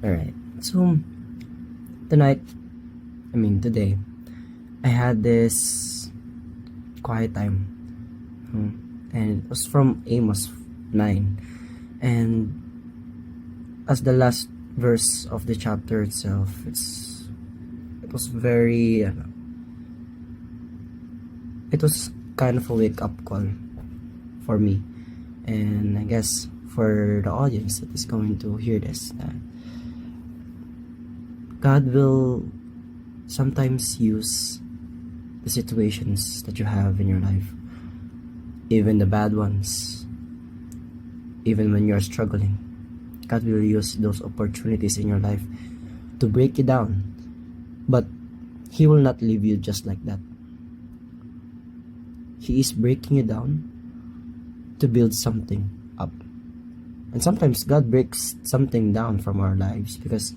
Alright, so today, I had this quiet time. And it was from Amos 9. And as the last verse of the chapter itself, it was very, it was kind of a wake up call for me. And I guess for the audience that is going to hear this, God will sometimes use the situations that you have in your life, even the bad ones, even when you're struggling. God will use those opportunities in your life to break you down, but He will not leave you just like that. He is breaking you down to build something up. And sometimes God breaks something down from our lives because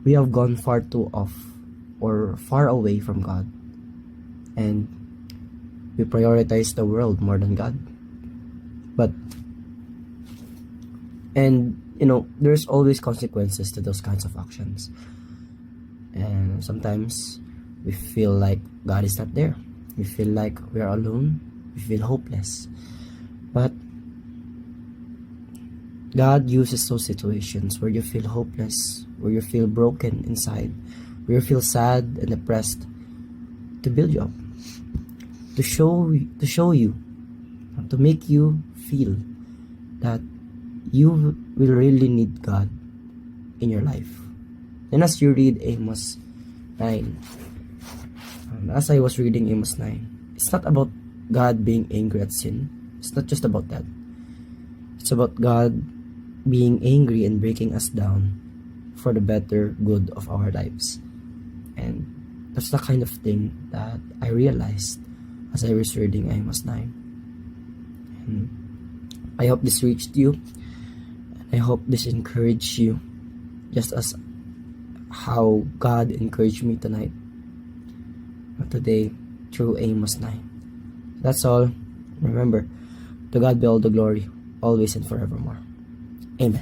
we have gone far too off or far away from God, and we prioritize the world more than God. There's always consequences to those kinds of actions, and sometimes we feel like God is not there. We feel like we are alone. We feel hopeless. But God uses those situations where you feel hopeless, where you feel broken inside, where you feel sad and depressed, to build you up, to show you, to make you feel that you will really need God in your life. And as you read Amos 9, as I was reading Amos 9, it's not about God being angry at sin. It's not just about that. It's about God being angry and breaking us down for the better good of our lives. And that's the kind of thing that I realized as I was reading Amos 9. And I hope this reached you. I hope this encouraged you just as how God encouraged me today through Amos 9. That's all. Remember, to God be all the glory, always and forevermore. Amen.